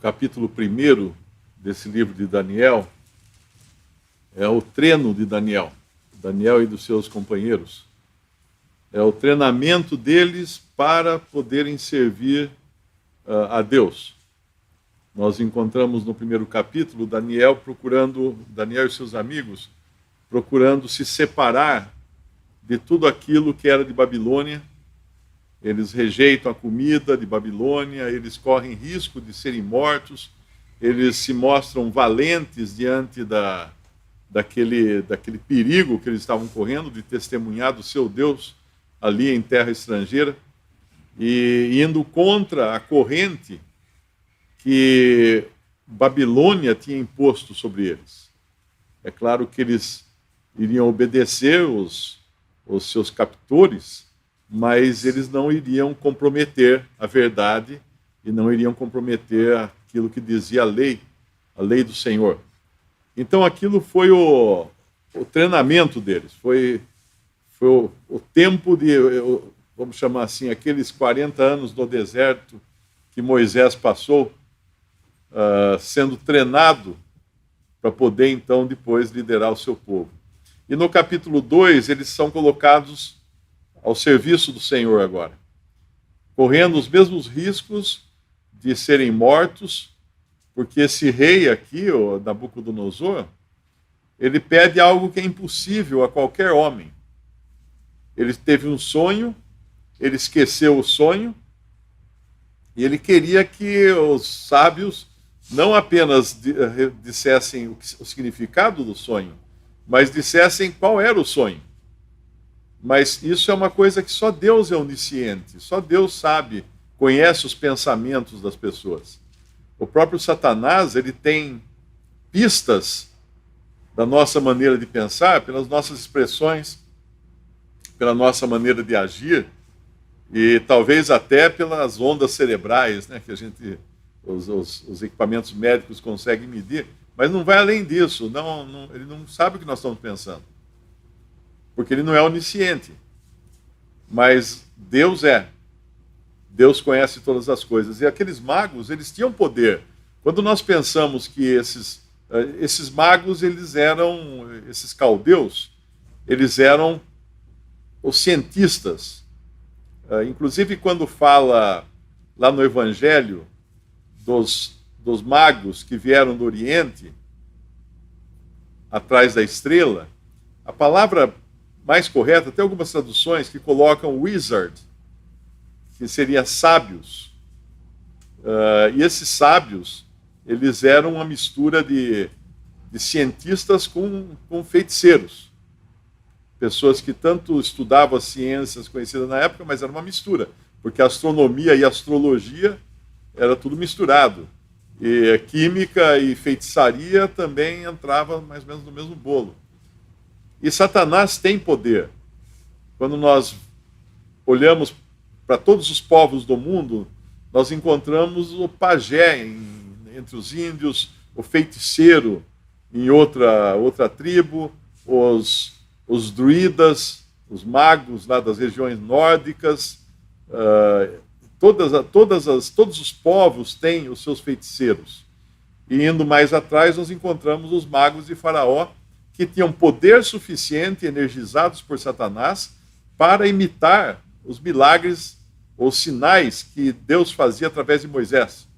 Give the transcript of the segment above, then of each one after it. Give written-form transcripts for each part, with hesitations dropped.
capítulo 1 desse livro de Daniel é o treino de Daniel e dos seus companheiros. É o treinamento deles para poderem servir a Deus. Nós encontramos no primeiro capítulo Daniel e seus amigos procurando se separar de tudo aquilo que era de Babilônia. Eles rejeitam a comida de Babilônia, eles correm risco de serem mortos, eles se mostram valentes diante daquele perigo que eles estavam correndo de testemunhar do seu Deus ali em terra estrangeira, e indo contra a corrente que Babilônia tinha imposto sobre eles. É claro que eles iriam obedecer os seus captores, mas eles não iriam comprometer a verdade e não iriam comprometer aquilo que dizia a lei do Senhor. Então aquilo foi o treinamento deles, foi o tempo de, vamos chamar assim, aqueles 40 anos no deserto que Moisés passou, sendo treinado para poder então depois liderar o seu povo. E no capítulo 2 eles são colocados ao serviço do Senhor agora, correndo os mesmos riscos de serem mortos, porque esse rei aqui, o Nabucodonosor, ele pede algo que é impossível a qualquer homem. Ele teve um sonho, ele esqueceu o sonho, e ele queria que os sábios não apenas dissessem o significado do sonho, mas dissessem qual era o sonho. Mas isso é uma coisa que só Deus é onisciente, só Deus sabe, conhece os pensamentos das pessoas. O próprio Satanás, ele tem pistas da nossa maneira de pensar, pelas nossas expressões, pela nossa maneira de agir, e talvez até pelas ondas cerebrais, né, que os equipamentos médicos conseguem medir, mas não vai além disso, ele não sabe o que nós estamos pensando, porque ele não é onisciente, mas Deus é. Deus conhece todas as coisas. E aqueles magos, eles tinham poder. Quando nós pensamos que esses magos, esses caldeus, eles eram os cientistas. Inclusive, quando fala lá no Evangelho dos magos que vieram do Oriente, atrás da estrela, a palavra mais correta, tem algumas traduções que colocam wizard, que seria sábios. E esses sábios, eles eram uma mistura de cientistas com feiticeiros. Pessoas que tanto estudavam as ciências conhecidas na época, mas era uma mistura, porque a astronomia e a astrologia era tudo misturado. E a química e feitiçaria também entrava mais ou menos no mesmo bolo. E Satanás tem poder. Quando nós olhamos para todos os povos do mundo, nós encontramos o pajé entre os índios, o feiticeiro em outra tribo, os druidas, os magos lá das regiões nórdicas. Todos os povos têm os seus feiticeiros. E indo mais atrás, nós encontramos os magos de Faraó, que tinham poder suficiente, energizados por Satanás, para imitar os milagres ou sinais que Deus fazia através de Moisés,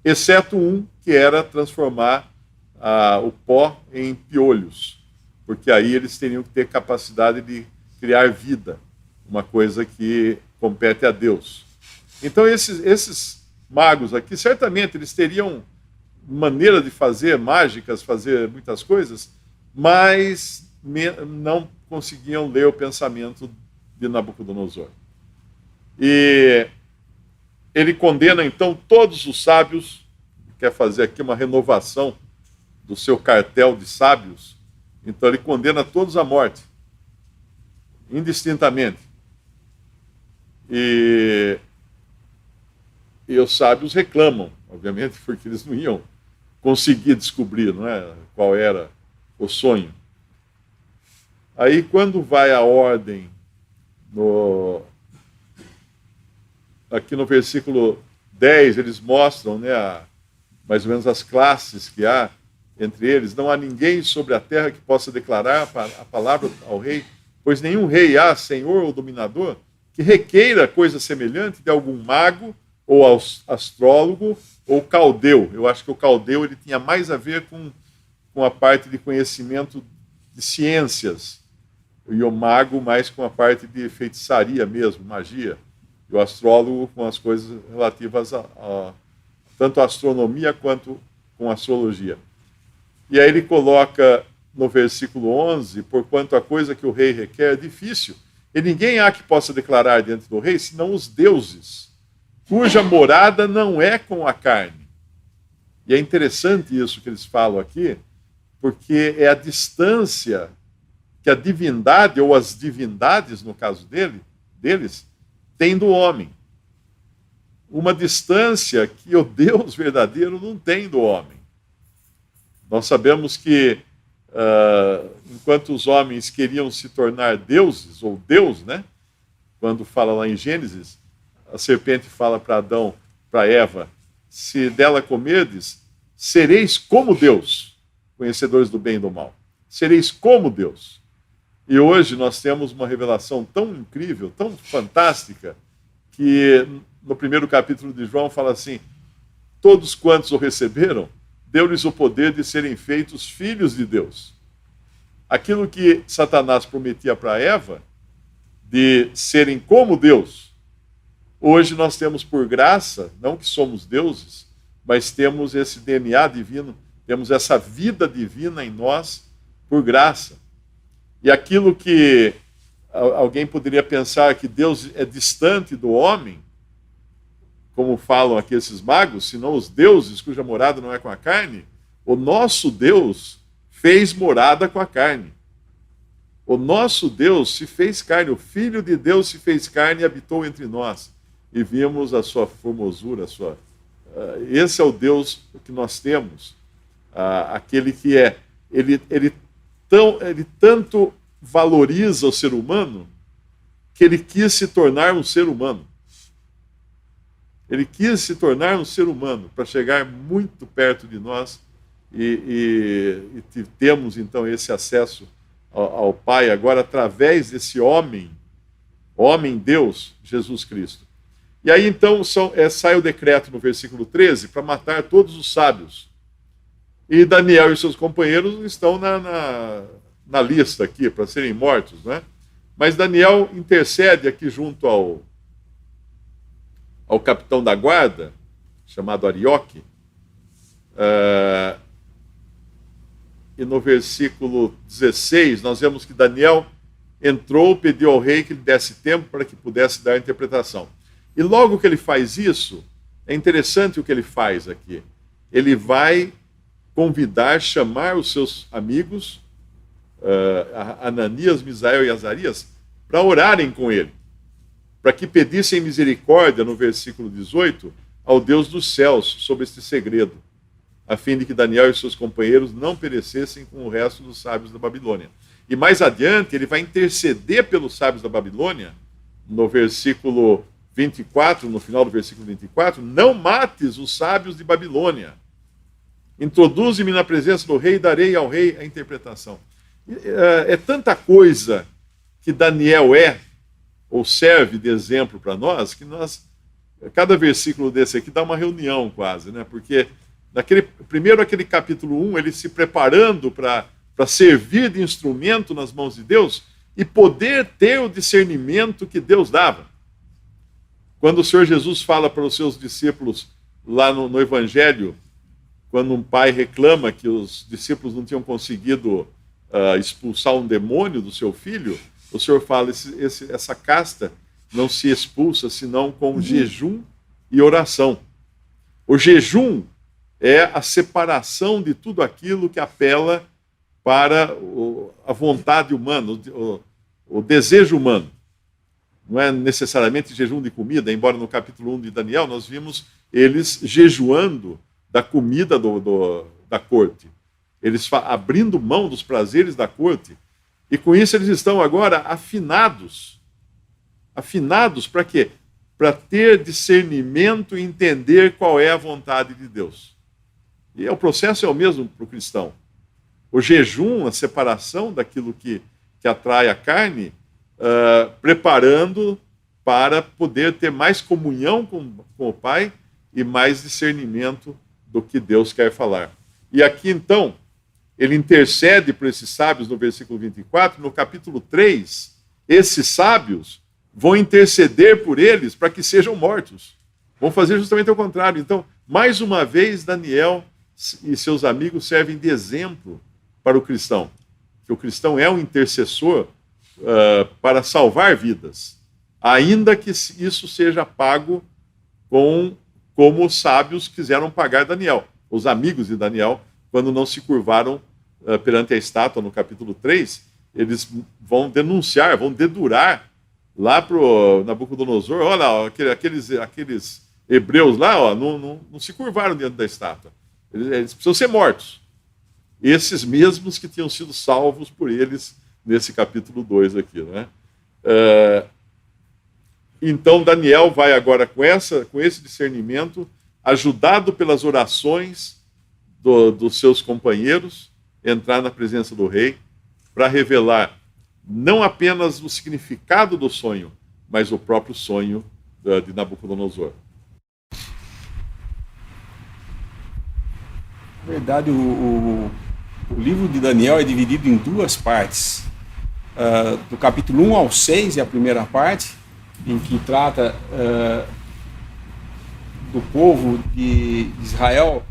exceto um, que era transformar o pó em piolhos, porque aí eles teriam que ter capacidade de criar vida, uma coisa que compete a Deus. Então esses magos aqui, certamente eles teriam maneira de fazer mágicas, fazer muitas coisas, mas não conseguiam ler o pensamento de Nabucodonosor. E ele condena então todos os sábios, quer fazer aqui uma renovação do seu cartel de sábios, então ele condena todos à morte, indistintamente. E os sábios reclamam, obviamente, porque eles não iam conseguir descobrir, não é, qual era o sonho. Aí, quando vai a ordem, aqui no versículo 10, eles mostram, né, mais ou menos as classes que há entre eles. Não há ninguém sobre a terra que possa declarar a palavra ao rei, pois nenhum rei há, senhor ou dominador, que requeira coisa semelhante de algum mago ou astrólogo ou caldeu. Eu acho que o caldeu ele tinha mais a ver com a parte de conhecimento de ciências, e o mago mais com a parte de feitiçaria mesmo, magia, e o astrólogo com as coisas relativas a tanto a astronomia quanto com a astrologia. E aí ele coloca no versículo 11, porquanto a coisa que o rei requer é difícil, e ninguém há que possa declarar diante do rei, senão os deuses, cuja morada não é com a carne. E é interessante isso que eles falam aqui, porque é a distância que a divindade, ou as divindades, no caso deles, têm do homem. Uma distância que o Deus verdadeiro não tem do homem. Nós sabemos que, enquanto os homens queriam se tornar deuses, ou Deus, né? Quando fala lá em Gênesis, a serpente fala para Adão, para Eva, se dela comerdes, sereis como Deus, conhecedores do bem e do mal. Sereis como Deus. E hoje nós temos uma revelação tão incrível, tão fantástica, que no primeiro capítulo de João fala assim, todos quantos o receberam, deu-lhes o poder de serem feitos filhos de Deus. Aquilo que Satanás prometia para Eva, de serem como Deus, hoje nós temos por graça, não que somos deuses, mas temos esse DNA divino, temos essa vida divina em nós por graça. E aquilo que alguém poderia pensar que Deus é distante do homem, como falam aqui esses magos, senão os deuses cuja morada não é com a carne, o nosso Deus fez morada com a carne. O nosso Deus se fez carne, o Filho de Deus se fez carne e habitou entre nós. E vimos a sua formosura, esse é o Deus que nós temos, aquele que ele tanto valoriza o ser humano que ele quis se tornar um ser humano. Ele quis se tornar um ser humano para chegar muito perto de nós e temos então esse acesso ao Pai agora através desse homem Deus, Jesus Cristo. E aí então sai o decreto no versículo 13 para matar todos os sábios. E Daniel e seus companheiros estão na lista aqui para serem mortos, né? Mas Daniel intercede aqui junto ao capitão da guarda, chamado Arioque, e no versículo 16 nós vemos que Daniel entrou, pediu ao rei que lhe desse tempo para que pudesse dar a interpretação. E logo que ele faz isso, é interessante o que ele faz aqui. Ele vai chamar os seus amigos, Ananias, Misael e Azarias, para orarem com ele, para que pedissem misericórdia, no versículo 18, ao Deus dos céus sobre este segredo, a fim de que Daniel e seus companheiros não perecessem com o resto dos sábios da Babilônia. E mais adiante, ele vai interceder pelos sábios da Babilônia, no versículo 24, no final do versículo 24, não mates os sábios de Babilônia. Introduze-me na presença do rei e darei ao rei a interpretação. É tanta coisa que Daniel ou serve de exemplo para nós, que cada versículo desse aqui dá uma reunião quase, né? Porque primeiro aquele capítulo 1, ele se preparando para servir de instrumento nas mãos de Deus e poder ter o discernimento que Deus dava. Quando o Senhor Jesus fala para os seus discípulos lá no Evangelho, quando um pai reclama que os discípulos não tinham conseguido expulsar um demônio do seu filho, o Senhor fala, essa casta não se expulsa senão com jejum e oração. O jejum é a separação de tudo aquilo que apela para a vontade humana, o desejo humano. Não é necessariamente jejum de comida, embora no capítulo 1 de Daniel nós vimos eles jejuando da comida da corte. Eles abrindo mão dos prazeres da corte. E com isso eles estão agora afinados. Afinados para quê? Para ter discernimento e entender qual é a vontade de Deus. E o processo é o mesmo para o cristão. O jejum, a separação daquilo que atrai a carne, preparando para poder ter mais comunhão com o Pai e mais discernimento do que Deus quer falar. E aqui, então, ele intercede por esses sábios no versículo 24. No capítulo 3, esses sábios vão interceder por eles para que sejam mortos. Vão fazer justamente o contrário. Então, mais uma vez, Daniel e seus amigos servem de exemplo para o cristão. Que o cristão é um intercessor para salvar vidas, ainda que isso seja pago como os sábios quiseram pagar Daniel. Os amigos de Daniel, quando não se curvaram perante a estátua no capítulo 3, eles vão denunciar, vão dedurar lá para o Nabucodonosor: olha, aqueles hebreus lá, não se curvaram diante da estátua. Eles precisam ser mortos. Esses mesmos que tinham sido salvos por eles nesse capítulo 2 aqui, né? Então Daniel vai agora com esse discernimento, ajudado pelas orações dos seus companheiros, entrar na presença do rei para revelar não apenas o significado do sonho, mas o próprio sonho de Nabucodonosor. Na verdade, o livro de Daniel é dividido em duas partes. Do capítulo 1 ao 6 é a primeira parte, em que trata do povo de Israel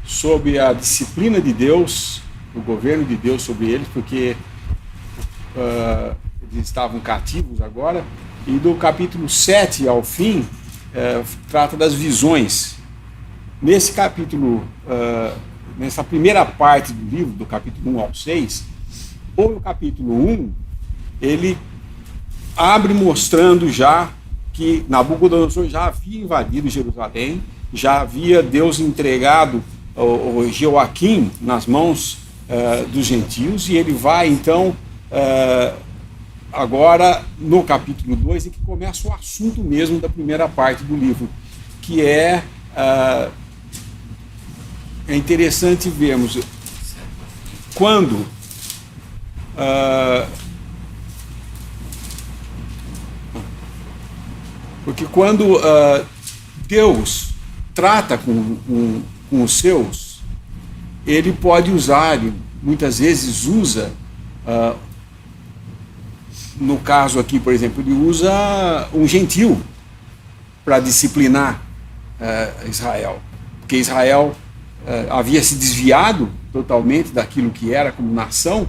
sob a disciplina de Deus, o governo de Deus sobre eles, porque eles estavam cativos agora. E do capítulo 7 ao fim, trata das visões. Nesse capítulo, nessa primeira parte do livro, do capítulo 1 ao 6, ou no capítulo 1, ele abre mostrando já que Nabucodonosor já havia invadido Jerusalém, já havia Deus entregado o Jeoaquim nas mãos dos gentios, e ele vai então agora no capítulo 2, em que começa o assunto mesmo da primeira parte do livro, que é interessante vermos quando porque quando Deus trata com os seus, ele pode usar, muitas vezes usa, no caso aqui, por exemplo, ele usa um gentil para disciplinar Israel, porque Israel havia se desviado totalmente daquilo que era como nação.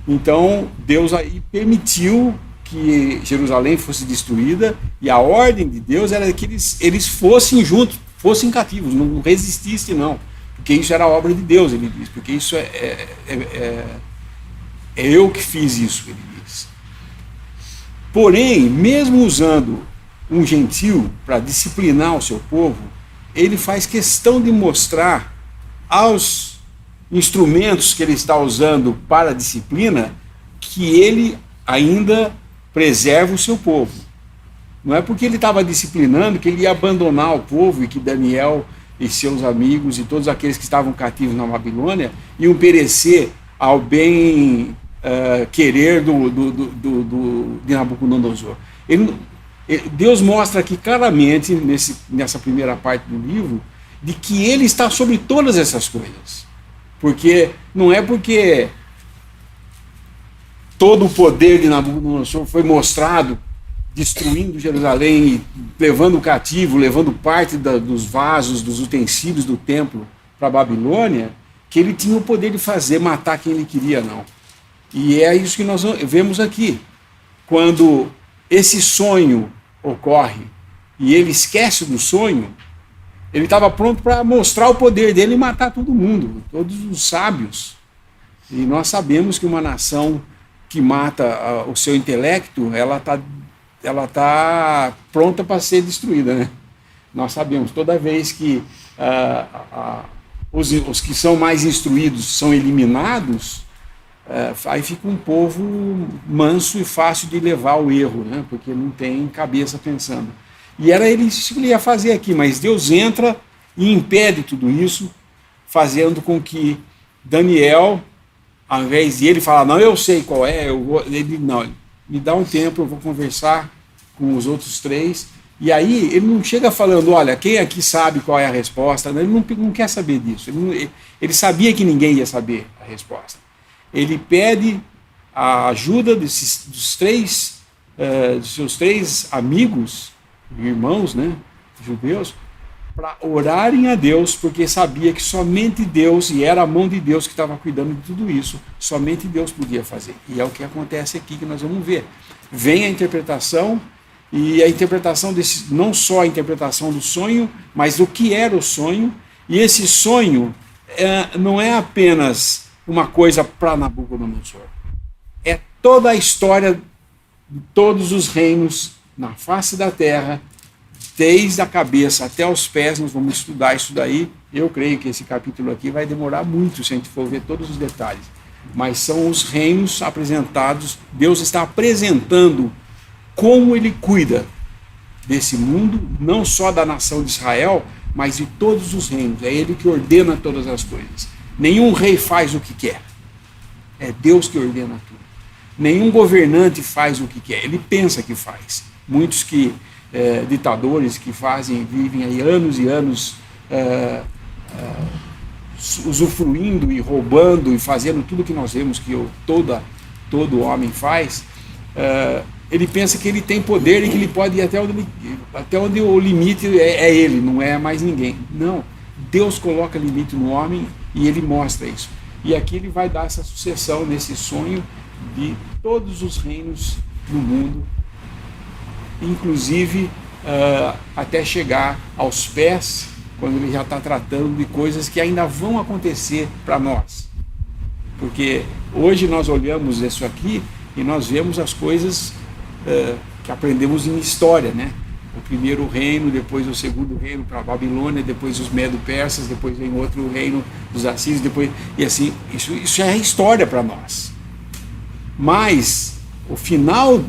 Então Deus aí permitiu que Jerusalém fosse destruída, e a ordem de Deus era que eles fossem juntos, fossem cativos, não resistissem não, porque isso era a obra de Deus, ele diz, porque isso é eu que fiz isso, ele diz. Porém, mesmo usando um gentil para disciplinar o seu povo, ele faz questão de mostrar aos instrumentos que ele está usando para a disciplina que ele ainda preserva o seu povo. Não é porque ele estava disciplinando que ele ia abandonar o povo e que Daniel e seus amigos e todos aqueles que estavam cativos na Babilônia iam perecer ao bem querer de Nabucodonosor. Deus mostra aqui claramente, nessa primeira parte do livro, de que ele está sobre todas essas coisas. Porque não é porque todo o poder de Nabucodonosor foi mostrado destruindo Jerusalém, levando o cativo, levando parte dos vasos, dos utensílios do templo para a Babilônia, que ele tinha o poder de matar quem ele queria, não. E é isso que nós vemos aqui. Quando esse sonho ocorre e ele esquece do sonho, ele estava pronto para mostrar o poder dele e matar todo mundo, todos os sábios. E nós sabemos que uma nação que mata o seu intelecto, ela tá pronta para ser destruída, né? Nós sabemos, toda vez que os que são mais instruídos são eliminados, aí fica um povo manso e fácil de levar ao erro, né? Porque não tem cabeça pensando. E era isso que ele ia fazer aqui, mas Deus entra e impede tudo isso, fazendo com que Daniel, ao invés de ele falar, não, eu sei qual é, ele não, me dá um tempo, eu vou conversar com os outros três. E aí ele não chega falando, olha, quem aqui sabe qual é a resposta? Ele não quer saber disso. Ele sabia que ninguém ia saber a resposta. Ele pede a ajuda dos seus três amigos, irmãos, né, judeus, para orarem a Deus, porque sabia que somente Deus, e era a mão de Deus que estava cuidando de tudo isso, somente Deus podia fazer. E é o que acontece aqui que nós vamos ver. Vem a interpretação, e a interpretação desse, não só a interpretação do sonho, mas do que era o sonho, e esse sonho não é apenas uma coisa para Nabucodonosor, é toda a história de todos os reinos na face da terra, desde a cabeça até os pés. Nós vamos estudar isso daí. Eu creio que esse capítulo aqui vai demorar muito se a gente for ver todos os detalhes, mas são os reinos apresentados. Deus está apresentando como ele cuida desse mundo, não só da nação de Israel, mas de todos os reinos. É ele que ordena todas as coisas. Nenhum rei faz o que quer, é Deus que ordena tudo. Nenhum governante faz o que quer, ele pensa que faz. Muitos ditadores que vivem aí anos e anos usufruindo e roubando e fazendo tudo que nós vemos que todo homem faz. Ele pensa que ele tem poder e que ele pode ir até onde o limite é ele, não é mais ninguém. Não, Deus coloca limite no homem e ele mostra isso. E aqui ele vai dar essa sucessão nesse sonho de todos os reinos do mundo, inclusive até chegar aos pés, quando ele já está tratando de coisas que ainda vão acontecer para nós. Porque hoje nós olhamos isso aqui e nós vemos as coisas que aprendemos em história, né? O primeiro reino, depois o segundo reino para a Babilônia, depois os Medo-Persas, depois vem outro reino dos Assírios, depois, e assim, isso é história para nós. Mas o final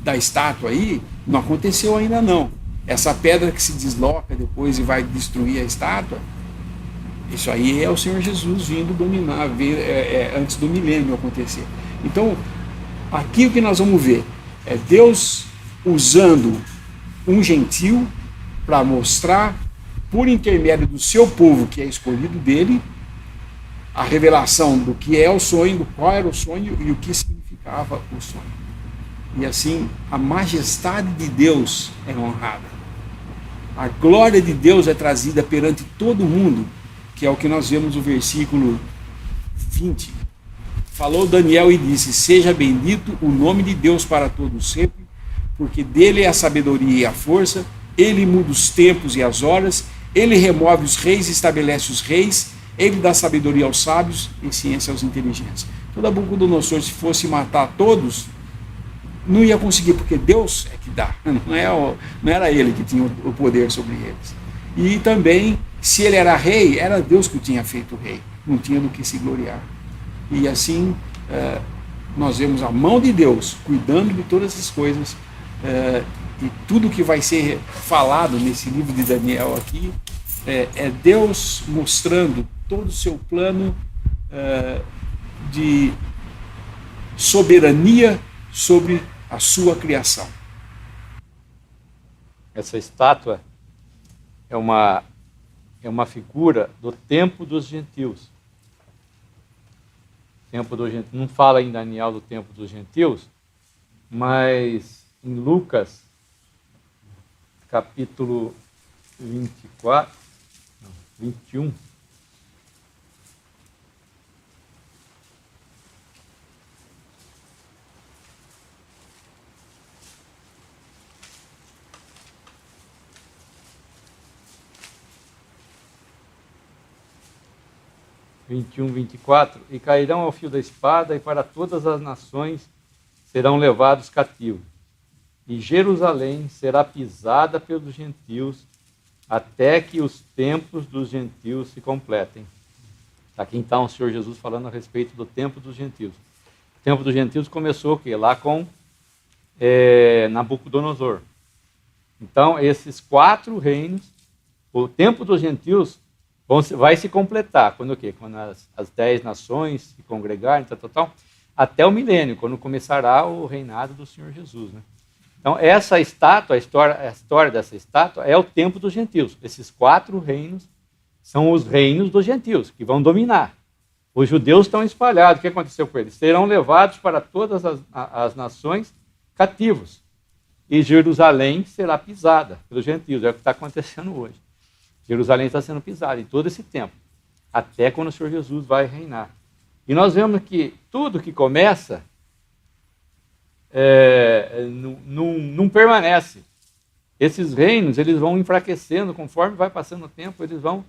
da estátua aí não aconteceu ainda não. Essa pedra que se desloca depois e vai destruir a estátua, isso aí é o Senhor Jesus vindo dominar, antes do milênio acontecer. Então, aqui o que nós vamos ver é Deus usando um gentil para mostrar, por intermédio do seu povo, que é escolhido dele, a revelação do que é o sonho, do qual era o sonho e o que significava o sonho. E assim, a majestade de Deus é honrada. A glória de Deus é trazida perante todo mundo, que é o que nós vemos no versículo 20. Falou Daniel e disse: seja bendito o nome de Deus para todos sempre, porque dele é a sabedoria e a força, ele muda os tempos e as horas, ele remove os reis e estabelece os reis, ele dá sabedoria aos sábios e ciência aos inteligentes. Então, Nabucodonosor, se fosse matar todos, não ia conseguir, porque Deus é que dá, não era ele que tinha o poder sobre eles. E também, se ele era rei, era Deus que o tinha feito rei, não tinha do que se gloriar. E assim, nós vemos a mão de Deus cuidando de todas essas coisas, e tudo que vai ser falado nesse livro de Daniel aqui, é Deus mostrando todo o seu plano de soberania sobre a sua criação. Essa estátua é uma figura do tempo dos gentios. Tempo dos gentios. Não fala em Daniel do tempo dos gentios, mas em Lucas, capítulo 21, e 24, e cairão ao fio da espada, e para todas as nações serão levados cativos. E Jerusalém será pisada pelos gentios, até que os tempos dos gentios se completem. Aqui então o Senhor Jesus falando a respeito do tempo dos gentios. O tempo dos gentios começou o quê? Lá com Nabucodonosor. Então, esses 4 reinos, o tempo dos gentios vai se completar. Quando o quê? Quando as 10 nações se congregarem, até o milênio, quando começará o reinado do Senhor Jesus. Né? Então, essa estátua, a história dessa estátua é o tempo dos gentios. Esses 4 reinos são os reinos dos gentios, que vão dominar. Os judeus estão espalhados. O que aconteceu com eles? Serão levados para todas as nações cativos. E Jerusalém será pisada pelos gentios. É o que está acontecendo hoje. Jerusalém está sendo pisada em todo esse tempo, até quando o Senhor Jesus vai reinar. E nós vemos que tudo que começa não permanece. Esses reinos, eles vão enfraquecendo conforme vai passando o tempo, eles vão...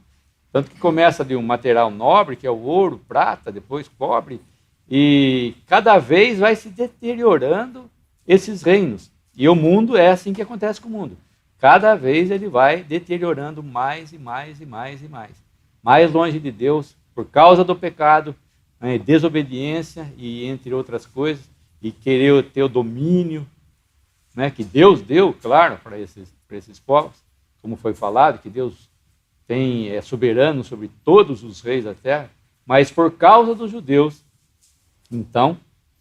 Tanto que começa de um material nobre, que é o ouro, prata, depois cobre, e cada vez vai se deteriorando esses reinos. E o mundo é assim que acontece com o mundo. Cada vez ele vai deteriorando mais e mais e mais e mais. Mais longe de Deus, por causa do pecado, desobediência e entre outras coisas, e querer ter o domínio, né, que Deus deu, claro, para esses povos, como foi falado, que Deus é soberano sobre todos os reis da terra, mas por causa dos judeus, então,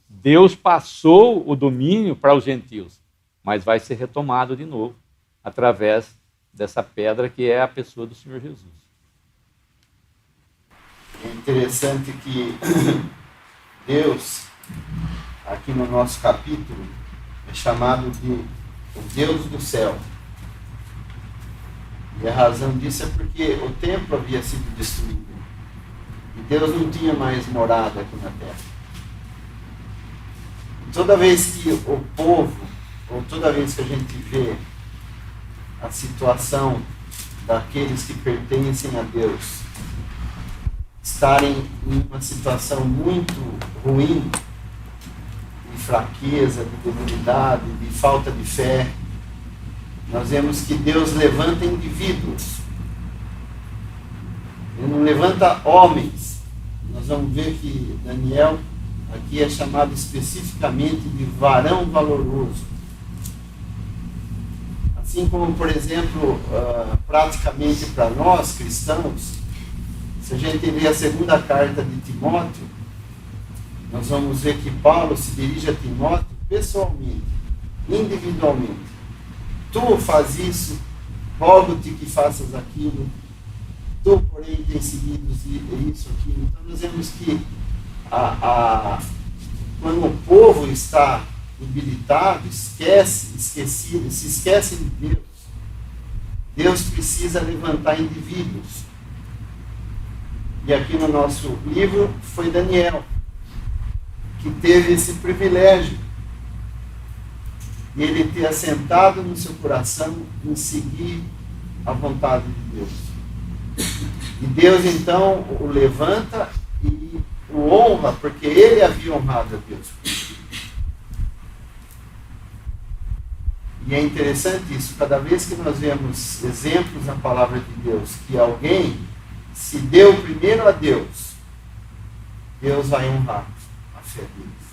Deus passou o domínio para os gentios, mas vai ser retomado de novo, através dessa pedra que é a pessoa do Senhor Jesus. É interessante que Deus, aqui no nosso capítulo, é chamado de o Deus do céu. E a razão disso é porque o templo havia sido destruído. E Deus não tinha mais morada aqui na terra. E toda vez que o povo, ou toda vez que a gente vê a situação daqueles que pertencem a Deus estarem em uma situação muito ruim, de fraqueza, de debilidade, de falta de fé, nós vemos que Deus levanta indivíduos. Ele não levanta homens. Nós vamos ver que Daniel aqui é chamado especificamente de varão valoroso. Assim como, por exemplo, praticamente para nós cristãos, se a gente ler a segunda carta de Timóteo, nós vamos ver que Paulo se dirige a Timóteo pessoalmente, individualmente. Tu faz isso, rogo-te que faças aquilo, tu, porém, tens seguido isso, aquilo. Então, nós vemos que quando o povo está debilitado, esquecido, se esquece de Deus, Deus precisa levantar indivíduos. E aqui no nosso livro foi Daniel, que teve esse privilégio. E ele ter assentado no seu coração em seguir a vontade de Deus. E Deus então o levanta e o honra, porque ele havia honrado a Deus. E é interessante isso, cada vez que nós vemos exemplos na palavra de Deus, que alguém se deu primeiro a Deus, Deus vai honrar a fé deles.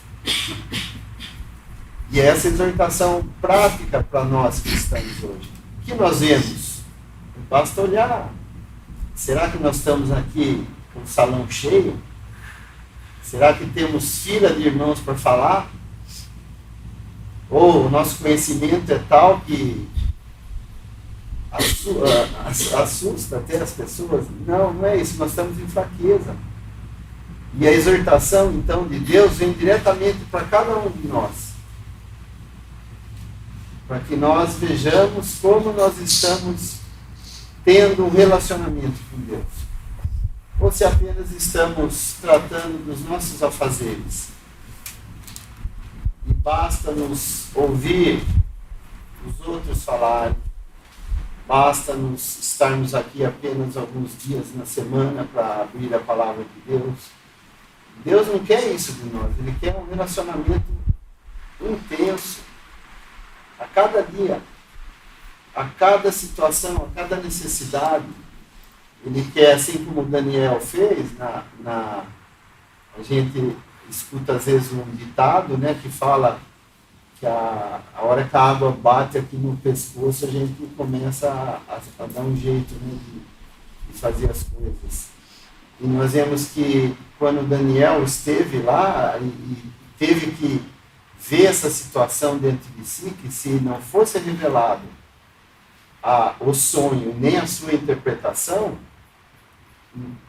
E essa exortação prática para nós cristãos hoje. O que nós vemos? Basta olhar. Será que nós estamos aqui com o salão cheio? Será que temos fila de irmãos para falar? Ou o nosso conhecimento é tal que assusta até as pessoas? Não, não é isso. Nós estamos em fraqueza. E a exortação, então, de Deus vem diretamente para cada um de nós, para que nós vejamos como nós estamos tendo um relacionamento com Deus. Ou se apenas estamos tratando dos nossos afazeres. E basta nos ouvir os outros falarem, basta nos estarmos aqui apenas alguns dias na semana para abrir a palavra de Deus. Deus não quer isso de nós, Ele quer um relacionamento intenso. A cada dia, a cada situação, a cada necessidade, Ele quer, assim como Daniel fez, a gente escuta às vezes um ditado, né, que fala que a hora que a água bate aqui no pescoço, a gente começa a dar um jeito, né, de fazer as coisas. E nós vemos que quando Daniel esteve lá e teve que ver essa situação dentro de si, que se não fosse revelado o sonho nem a sua interpretação,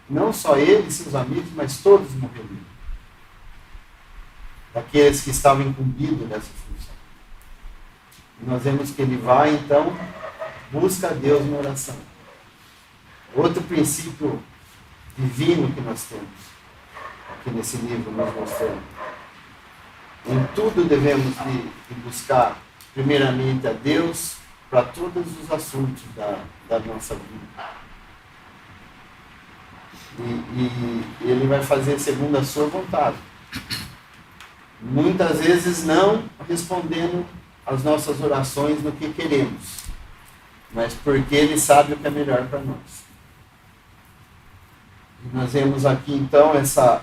não só ele e seus amigos, mas todos morreriam. Daqueles que estavam incumbidos dessa função. E nós vemos que ele vai, então, busca a Deus na oração. Outro princípio divino que nós temos aqui nesse livro nos mostrando. Em tudo devemos de buscar primeiramente a Deus para todos os assuntos da nossa vida. E ele vai fazer segundo a sua vontade. Muitas vezes não respondendo às nossas orações no que queremos, mas porque ele sabe o que é melhor para nós. E nós vemos aqui então essas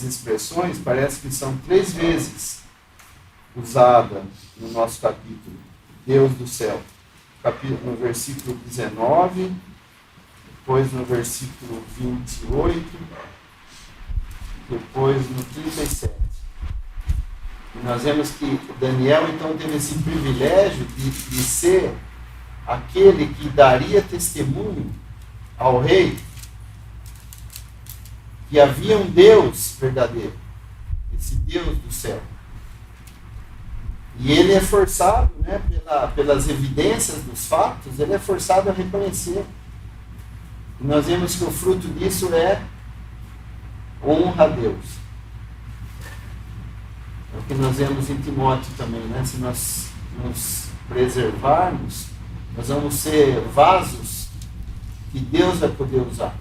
expressões, parece que são 3 vezes usadas no nosso capítulo, Deus do céu. No versículo 19, depois no versículo 28, depois no 37. E nós vemos que Daniel então teve esse privilégio de ser aquele que daria testemunho ao rei que havia um Deus verdadeiro, esse Deus do céu. E ele é forçado, né, pelas evidências dos fatos, ele é forçado a reconhecer. E nós vemos que o fruto disso é honra a Deus. É o que nós vemos em Timóteo também, né? Se nós nos preservarmos, nós vamos ser vasos que Deus vai poder usar.